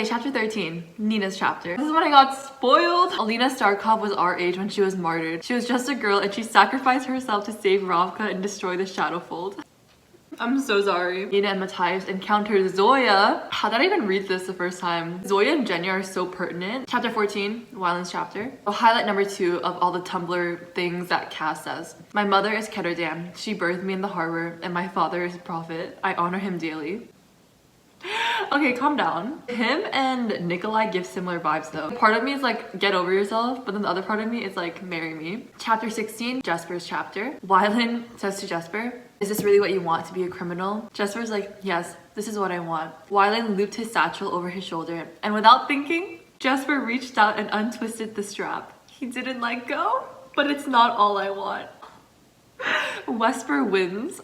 Okay, chapter 13, Nina's chapter. This is when I got spoiled. Alina Starkov was our age when she was martyred. She was just a girl and she sacrificed herself to save Ravka and destroy the Shadowfold. I'm so sorry. Nina and Matthias encountered Zoya. How did I even read this the first time? Zoya and Jenya are so pertinent. Chapter 14, Wylan's chapter. Highlight number 2 of all the Tumblr things that Kaz says. My mother is Ketterdam. She birthed me in the harbor, and my father is a prophet. I honor him daily. Okay, calm down. Him and Nikolai give similar vibes though. Part of me is like, get over yourself, but then the other part of me is like, marry me. Chapter 16, Jesper's chapter. Wylan says to Jesper, is this really what you want, to be a criminal? Jesper's like, yes, this is what I want. Wylan looped his satchel over his shoulder, and without thinking, Jesper reached out and untwisted the strap. He didn't let go, but it's not all I want. Wesper wins.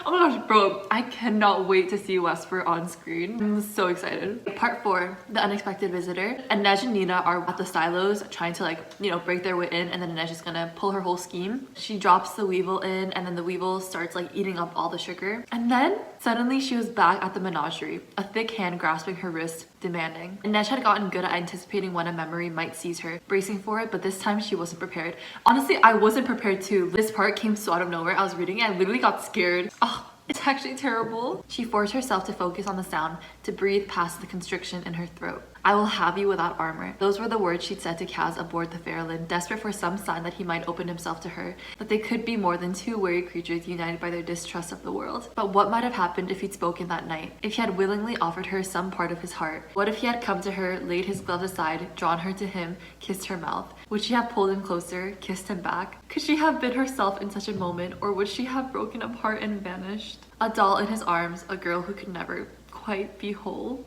Oh my gosh, bro, I cannot wait to see Wesper on screen. I'm so excited. Part 4, the unexpected visitor. Inej and Nina are at the silos trying to like, you know, break their way in, and then Inej is gonna pull her whole scheme. She drops the weevil in, and then the weevil starts like eating up all the sugar. And then suddenly she was back at the menagerie, a thick hand grasping her wrist, demanding. Inej had gotten good at anticipating when a memory might seize her, bracing for it, but this time she wasn't prepared. Honestly, I wasn't prepared too. This part came so out of nowhere. I was reading it, I literally got scared. Oh, it's actually terrible. She forced herself to focus on the sound, to breathe past the constriction in her throat. I will have you without armor. Those were the words she'd said to Kaz aboard the Fairlin, desperate for some sign that he might open himself to her, that they could be more than two weary creatures united by their distrust of the world. But what might have happened if he'd spoken that night? If he had willingly offered her some part of his heart? What if he had come to her, laid his gloves aside, drawn her to him, kissed her mouth? Would she have pulled him closer, kissed him back? Could she have been herself in such a moment, or would she have broken apart and vanished? A doll in his arms, a girl who could never quite be whole.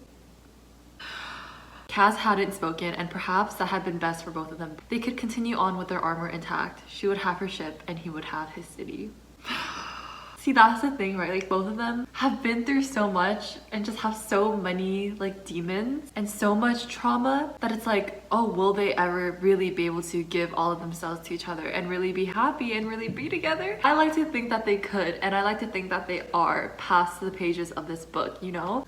Kaz hadn't spoken, and perhaps that had been best for both of them. They could continue on with their armor intact. She would have her ship, and he would have his city. See, that's the thing, right? Like, both of them have been through so much and just have so many, like, demons and so much trauma that it's like, oh, will they ever really be able to give all of themselves to each other and really be happy and really be together? I like to think that they could, and I like to think that they are past the pages of this book, you know?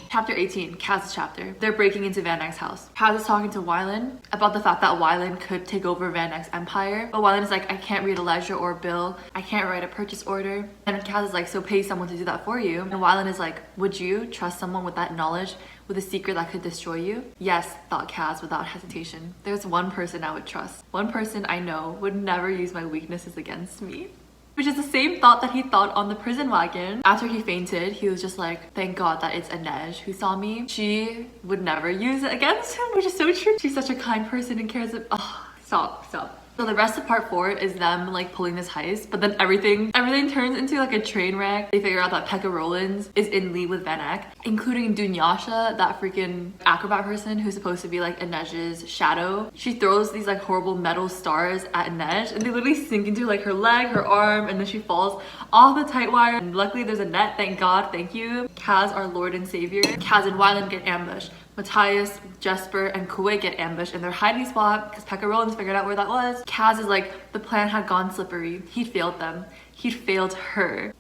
Chapter 18, Kaz's chapter. They're breaking into Van Eyck's house. Kaz is talking to Wylan about the fact that Wylan could take over Van Eyck's empire. But Wylan is like, I can't read a ledger or bill. I can't write a purchase order. And Kaz is like, so pay someone to do that for you. And Wylan is like, would you trust someone with that knowledge, with a secret that could destroy you? Yes, thought Kaz without hesitation. There's one person I would trust. One person I know would never use my weaknesses against me. Which is the same thought that he thought on the prison wagon. After he fainted, he was just like, thank God that it's Inej who saw me. She would never use it against him, which is so true. She's such a kind person and cares of, oh, stop. So the rest of part 4 is them like pulling this heist, but then everything turns into like a train wreck. They figure out that Pekka Rollins is in league with Van Eyck, including Dunyasha, that freaking acrobat person who's supposed to be like Inej's shadow. She throws these like horrible metal stars at Inej, and they literally sink into like her leg, her arm, and then she falls off the tight wire. And luckily there's a net, thank God, thank you. Kaz, our Lord and Savior. Kaz and Wylan get ambushed. Matthias, Jesper, and Kuwait get ambushed in their hiding spot because Pekka Rollins figured out where that was. Kaz is like, the plan had gone slippery. He'd failed them. He'd failed her.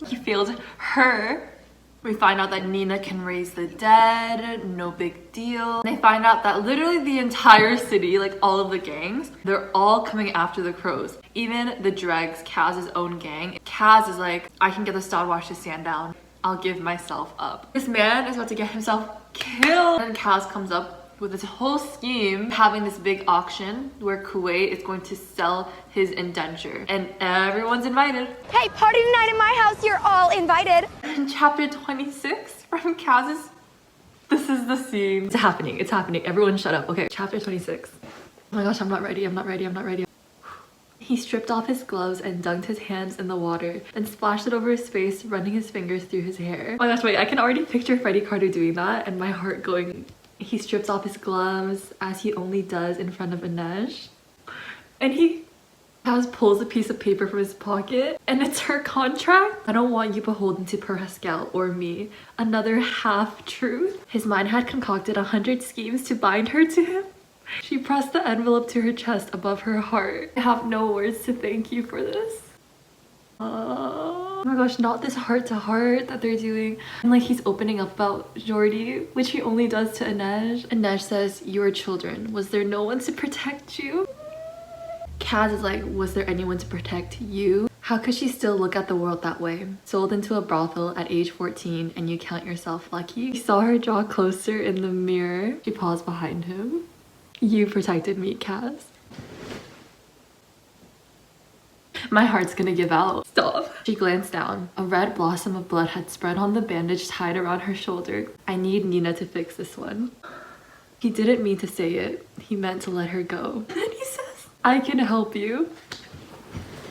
He failed her. We find out that Nina can raise the dead, no big deal. They find out that literally the entire city, like all of the gangs, they're all coming after the crows. Even the dregs, Kaz's own gang. Kaz is like, I can get the Stodwash to stand down. I'll give myself up. This man is about to get himself killed. And Kaz comes up with this whole scheme, having this big auction where Kuwait is going to sell his indenture. And everyone's invited. Hey, party tonight in my house, you're all invited. And chapter 26 from Kaz's, this is the scene. It's happening, everyone shut up. Okay, chapter 26. Oh my gosh, I'm not ready. He stripped off his gloves and dunked his hands in the water and splashed it over his face, running his fingers through his hair. Oh my gosh, wait, I can already picture Freddie Carter doing that and my heart going. He strips off his gloves as he only does in front of Inej. And Kaz pulls a piece of paper from his pocket and it's her contract. I don't want you beholden to Pascal or me. Another half-truth. His mind had concocted 100 schemes to bind her to him. She pressed the envelope to her chest above her heart. I have no words to thank you for this. Oh my gosh, not this heart to heart that they're doing. And like he's opening up about Jordi, which he only does to Inej. Inej says, "Your children. Was there no one to protect you?" Kaz is like, "Was there anyone to protect you?" How could she still look at the world that way? Sold into a brothel at age 14 and you count yourself lucky? He saw her draw closer in the mirror. She paused behind him. You protected me, Kaz. My heart's gonna give out. Stop. She glanced down. A red blossom of blood had spread on the bandage tied around her shoulder. I need Nina to fix this one. He didn't mean to say it. He meant to let her go. And then he says, I can help you.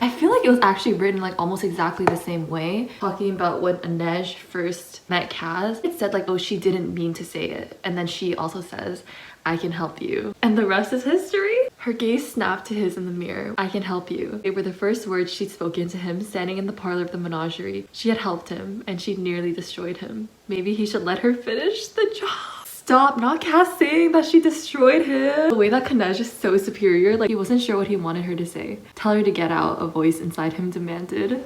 I feel like it was actually written like almost exactly the same way. Talking about when Inej first met Kaz, it said like, oh, she didn't mean to say it. And then she also says, I can help you. And the rest is history. Her gaze snapped to his in the mirror. I can help you. They were the first words she'd spoken to him standing in the parlor of the menagerie. She had helped him and she'd nearly destroyed him. Maybe he should let her finish the job. Stop, not Kaz saying that she destroyed him. The way that Kanej is so superior, like he wasn't sure what he wanted her to say. Tell her to get out, a voice inside him demanded.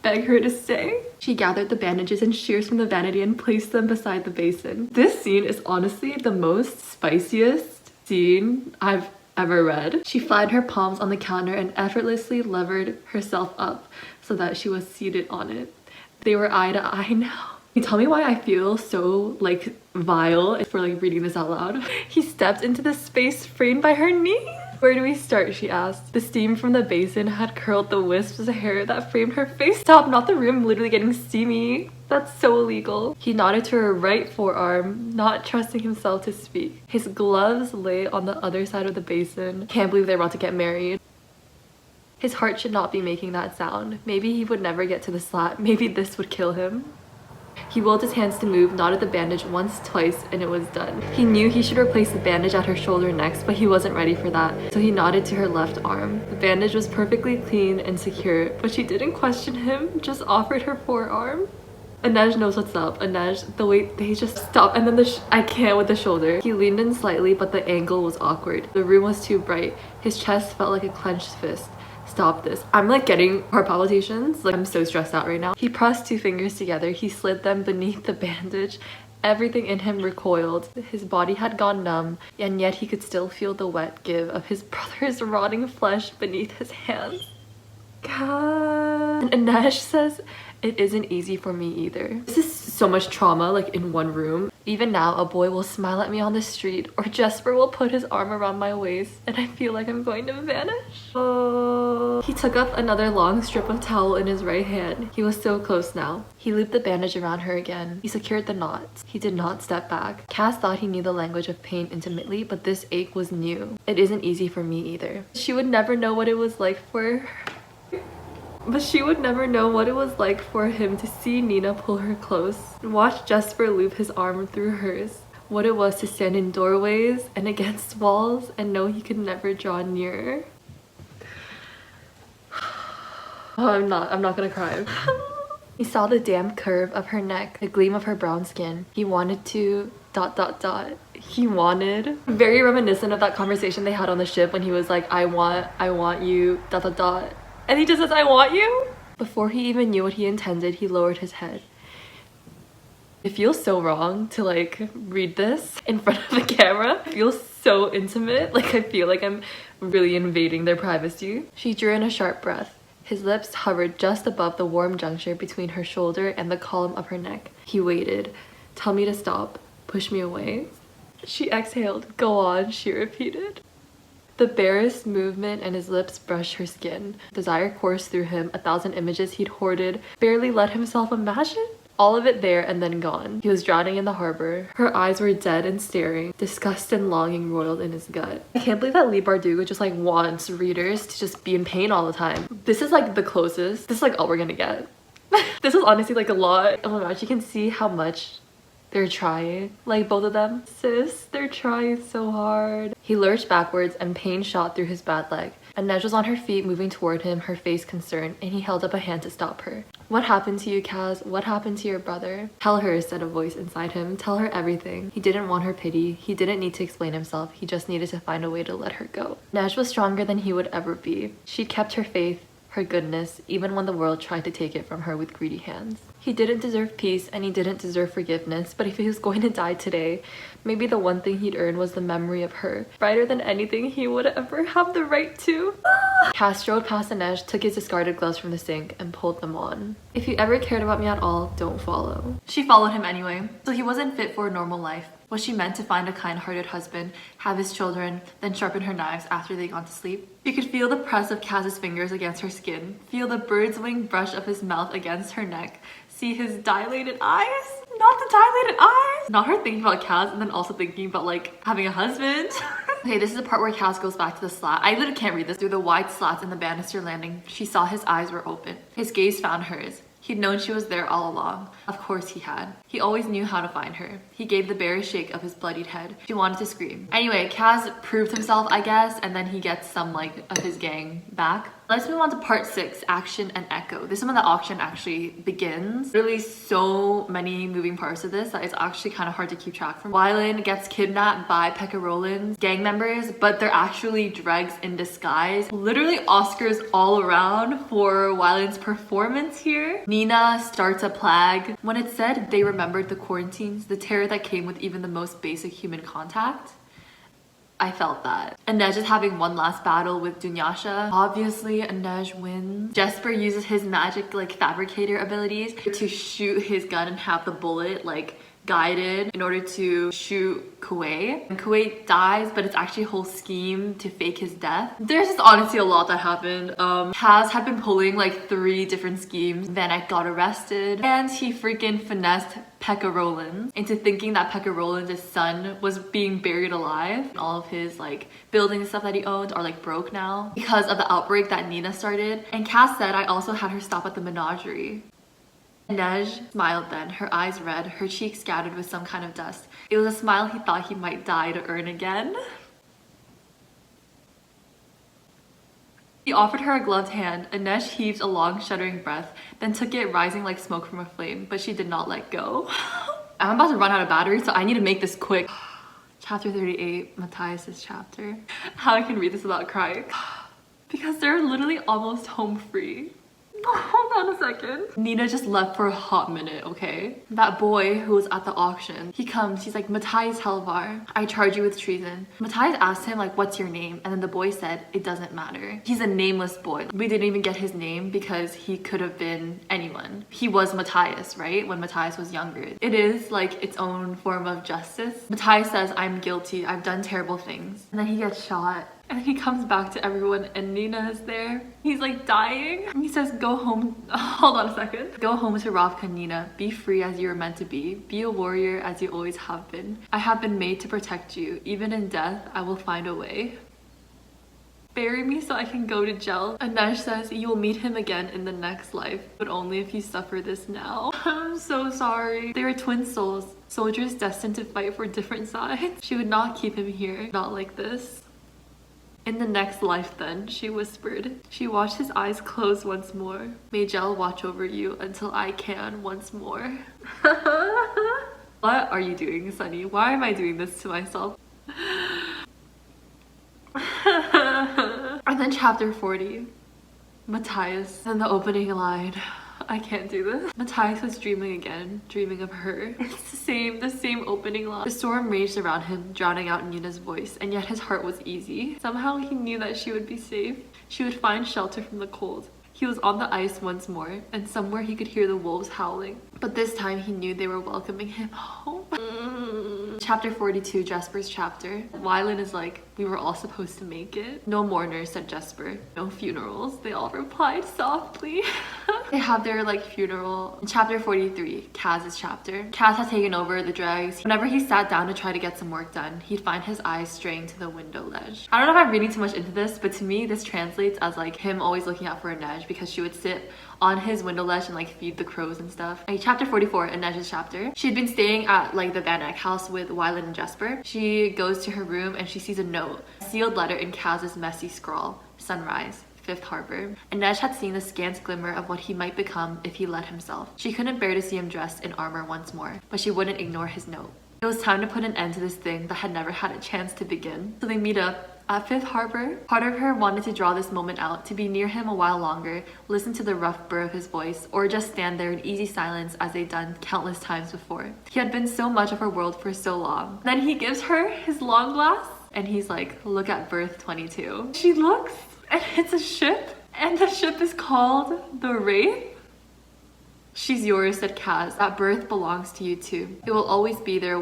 Beg her to stay. She gathered the bandages and shears from the vanity and placed them beside the basin. This scene is honestly the most spiciest scene I've ever read. She flied her palms on the counter and effortlessly levered herself up so that she was seated on it. They were eye to eye now. Can you tell me why I feel so like vile for like reading this out loud? He stepped into the space framed by her knee. Where do we start? She asked. The steam from the basin had curled the wisps of hair that framed her face. Stop, not the room literally getting steamy. That's so illegal. He nodded to her right forearm, not trusting himself to speak. His gloves lay on the other side of the basin. Can't believe they're about to get married. His heart should not be making that sound. Maybe he would never get to the slat. Maybe this would kill him. He willed his hands to move, knotted the bandage once, twice, and it was done. He knew he should replace the bandage at her shoulder next, but he wasn't ready for that, so he nodded to her left arm. The bandage was perfectly clean and secure, but she didn't question him, just offered her forearm. Inej knows what's up. Inej, the way they just stop, and then I can't with the shoulder. He leaned in slightly, but the angle was awkward. The room was too bright. His chest felt like a clenched fist. Stop this. I'm like getting heart palpitations. Like I'm so stressed out right now. He pressed two fingers together. He slid them beneath the bandage. Everything in him recoiled. His body had gone numb, and yet he could still feel the wet give of his brother's rotting flesh beneath his hands. God. And Inej says, it isn't easy for me either. This is so much trauma like in one room. Even now, a boy will smile at me on the street, or Jesper will put his arm around my waist, and I feel like I'm going to vanish. Oh. He took up another long strip of towel in his right hand. He was so close now. He looped the bandage around her again. He secured the knots. He did not step back. Kaz thought he knew the language of pain intimately, but this ache was new. It isn't easy for me either. She would never know what it was like for But she would never know what it was like for him to see Nina pull her close and watch Jesper loop his arm through hers. What it was to stand in doorways and against walls and know he could never draw nearer. Oh, I'm not gonna cry. He saw the damp curve of her neck, the gleam of her brown skin. He wanted to ... He wanted. Very reminiscent of that conversation they had on the ship when he was like, I want you ... And he just says, I want you? Before he even knew what he intended, he lowered his head. It feels so wrong to like read this in front of the camera. It feels so intimate. Like I feel like I'm really invading their privacy. She drew in a sharp breath. His lips hovered just above the warm juncture between her shoulder and the column of her neck. He waited. Tell me to stop. Push me away. She exhaled. Go on, she repeated. The barest movement and his lips brushed her skin. Desire coursed through him, 1,000 images he'd hoarded, barely let himself imagine. All of it there and then gone. He was drowning in the harbor. Her eyes were dead and staring. Disgust and longing roiled in his gut. I can't believe that Lee Bardugo just like wants readers to just be in pain all the time. This is like the closest. This is like all we're gonna get. This is honestly like a lot. Oh my gosh, you can see how much they're trying, like both of them. Sis, they're trying so hard. He lurched backwards and pain shot through his bad leg. Inej was on her feet moving toward him, her face concerned, and he held up a hand to stop her. What happened to you, Kaz? What happened to your brother? Tell her, said a voice inside him. Tell her everything. He didn't want her pity. He didn't need to explain himself. He just needed to find a way to let her go. Inej was stronger than he would ever be. She'd kept her faith. her goodness, even when the world tried to take it from her with greedy hands. He didn't deserve peace and he didn't deserve forgiveness, but if he was going to die today, maybe the one thing he'd earn was the memory of her, brighter than anything he would ever have the right to. Kaz strode past Inej, took his discarded gloves from the sink, and pulled them on. If you ever cared about me at all, don't follow. She followed him anyway, so he wasn't fit for a normal life. Was she meant to find a kind-hearted husband, have his children, then sharpen her knives after they gone to sleep? She could feel the press of Kaz's fingers against her skin, feel the bird's wing brush of his mouth against her neck, see his dilated eyes? Not the dilated eyes! Not her thinking about Kaz and then also thinking about like having a husband. Okay, this is the part where Kaz goes back to the slat. I literally can't read this. Through the wide slats in the banister landing, she saw his eyes were open. His gaze found hers. He'd known she was there all along. Of course he had. He always knew how to find her. He gave the barest shake of his bloodied head. She wanted to scream. Anyway, Kaz proved himself, I guess, and then he gets some like of his gang back. Let's move on to part 6, action and echo. This is when the auction actually begins. Really so many moving parts of this that it's actually kind of hard to keep track from. Wylan gets kidnapped by Pekka Roland's gang members, but they're actually dregs in disguise. Literally Oscars all around for Wylan's performance here. Nina starts a plague. When it said they remembered the quarantines, the terror that came with even the most basic human contact, I felt that. Inej is having one last battle with Dunyasha. Obviously, Inej wins. Jesper uses his magic like fabricator abilities to shoot his gun and have the bullet like guided in order to shoot Kuwait. And Kuwait dies, but it's actually a whole scheme to fake his death. There's just honestly a lot that happened. Kaz had been pulling like 3 different schemes. Van Eyck got arrested and he freaking finessed Pekka Roland into thinking that Pekka Roland's son was being buried alive. All of his like buildings and stuff that he owned are like broke now because of the outbreak that Nina started. And Kaz said, I also had her stop at the menagerie. Inej smiled then, her eyes red, her cheeks scattered with some kind of dust. It was a smile he thought he might die to earn again. He offered her a gloved hand. Inej heaved a long shuddering breath, then took it, rising like smoke from a flame, but she did not let go. I'm about to run out of battery, so I need to make this quick. Chapter 38, Matthias' chapter. How I can read this without crying. Because they're literally almost home free. Hold on a second. Nina just left for a hot minute, okay? That boy who was at the auction, he comes, he's like, Matthias Helvar, I charge you with treason. Matthias asked him like, what's your name? And then the boy said, it doesn't matter. He's a nameless boy. We didn't even get his name because he could have been anyone. He was Matthias, right? When Matthias was younger. It is like its own form of justice. Matthias says, I'm guilty, I've done terrible things. And then he gets shot. And he comes back to everyone and Nina is there. He's like dying. He says, go home. Hold on a second. Go home to Ravka, Nina. Be free as you were meant to be. Be a warrior as you always have been. I have been made to protect you. Even in death, I will find a way. Bury me so I can go to jail. Inej says, you will meet him again in the next life, but only if you suffer this now. I'm so sorry. They were twin souls, soldiers destined to fight for different sides. She would not keep him here, not like this. In the next life then, she whispered. She watched his eyes close once more. May Jel watch over you until I can once more. What are you doing, Sunny? Why am I doing this to myself? And then chapter 40. Matthias. And the opening line. I can't do this. Matthias was dreaming again, dreaming of her. It's the same opening line. The storm raged around him, drowning out Nina's voice, and yet his heart was easy. Somehow he knew that she would be safe. She would find shelter from the cold. He was on the ice once more, and somewhere he could hear the wolves howling. But this time he knew they were welcoming him home. Chapter 42, Jesper's chapter. Wylan is like, we were all supposed to make it. No mourners, said Jesper. No funerals, they all replied softly. They have their like funeral. In chapter 43, Kaz's chapter. Kaz has taken over the dregs. Whenever he sat down to try to get some work done, he'd find his eyes straying to the window ledge. I don't know if I'm reading too much into this, but to me this translates as like him always looking out for Inej because she would sit on his window ledge and like feed the crows and stuff. Chapter 44, Inej's chapter. She had been staying at like the Van Eyck house with Wylan and Jesper. She goes to her room and she sees a note, a sealed letter in Kaz's messy scrawl. Sunrise, 5th Harbor. Inej had seen the scant glimmer of what he might become if he let himself. She couldn't bear to see him dressed in armor once more, but she wouldn't ignore his note. It was time to put an end to this thing that had never had a chance to begin. So they meet up At Fifth Harbor, part of her wanted to draw this moment out, to be near him a while longer, listen to the rough burr of his voice, or just stand there in easy silence as they'd done countless times before. He had been so much of her world for so long. Then he gives her his long glass, and he's like, look at berth 22. She looks, and it's a ship, and the ship is called the Wraith. She's yours, said Kaz. That berth belongs to you too. It will always be there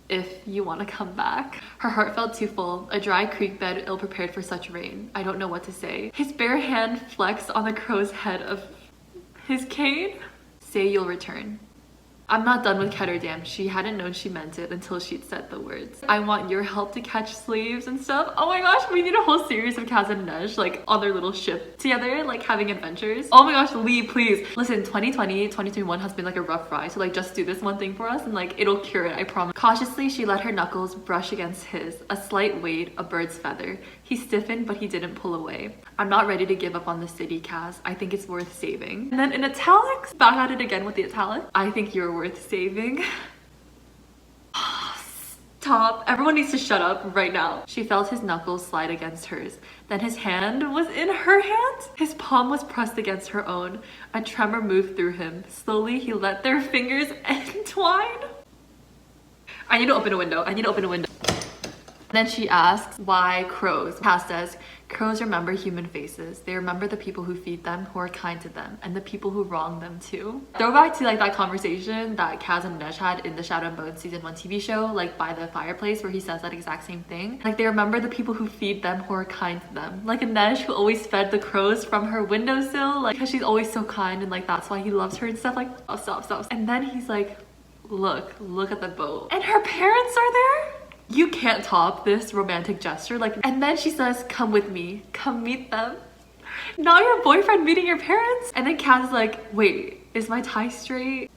if you want to come back. Her heart felt too full, a dry creek bed ill-prepared for such rain. I don't know what to say. His bare hand flexed on the crow's head of his cane. Say you'll return. I'm not done with Ketterdam. She hadn't known she meant it until she'd said the words. I want your help to catch slaves and stuff. Oh my gosh, we need a whole series of Kaz and Inej, like on their little ship together, like having adventures. Oh my gosh, Lee, please. Listen, 2020, 2021 has been like a rough ride, so like just do this one thing for us and like it'll cure it, I promise. Cautiously, she let her knuckles brush against his, a slight weight, a bird's feather. He stiffened, but he didn't pull away. I'm not ready to give up on the city, Kaz. I think it's worth saving. And then in italics, back at it again with the italics. I think you're worth saving. Stop. Everyone needs to shut up right now. She felt his knuckles slide against hers. Then his hand was in her hand. His palm was pressed against her own. A tremor moved through him. Slowly, he let their fingers entwine. I need to open a window. I need to open a window. Then she asks, why crows? Kaz says, crows remember human faces. They remember the people who feed them, who are kind to them, and the people who wrong them too. Throwback to like that conversation that Kaz and Inej had in the Shadow and Bone season 1 TV show, like by the fireplace, where he says that exact same thing. Like they remember the people who feed them, who are kind to them. Like Inej, who always fed the crows from her windowsill, like because she's always so kind and like that's why he loves her and stuff. Like, oh, stop. And then he's like, look at the boat. And her parents are there? You can't top this romantic gesture. Like, and then she says, come with me, come meet them. Not your boyfriend meeting your parents. And then Kaz is like, wait, is my tie straight?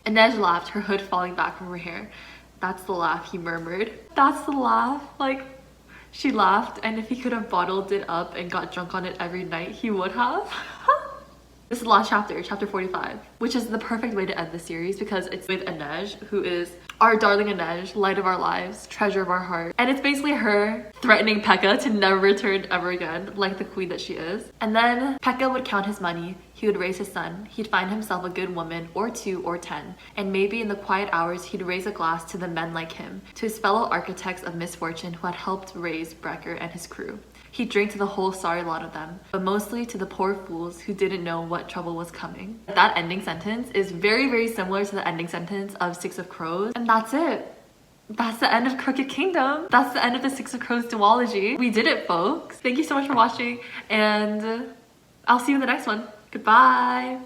Inej laughed, her hood falling back from her hair. That's the laugh, he murmured. That's the laugh. Like, she laughed, and if he could have bottled it up and got drunk on it every night, he would have. This is the last chapter, chapter 45, which is the perfect way to end the series because it's with Inej, who is our darling Inej, light of our lives, treasure of our heart. And it's basically her threatening Pekka to never return ever again, like the queen that she is. And then Pekka would count his money, he would raise his son, he'd find himself a good woman, or 2 or 10, and maybe in the quiet hours he'd raise a glass to the men like him, to his fellow architects of misfortune who had helped raise Brecker and his crew. He'd drink to the whole sorry lot of them, but mostly to the poor fools who didn't know what trouble was coming. That ending sentence is very, very similar to the ending sentence of Six of Crows, and that's it. That's the end of Crooked Kingdom. That's the end of the Six of Crows duology. We did it, folks. Thank you so much for watching, and I'll see you in the next one. Goodbye.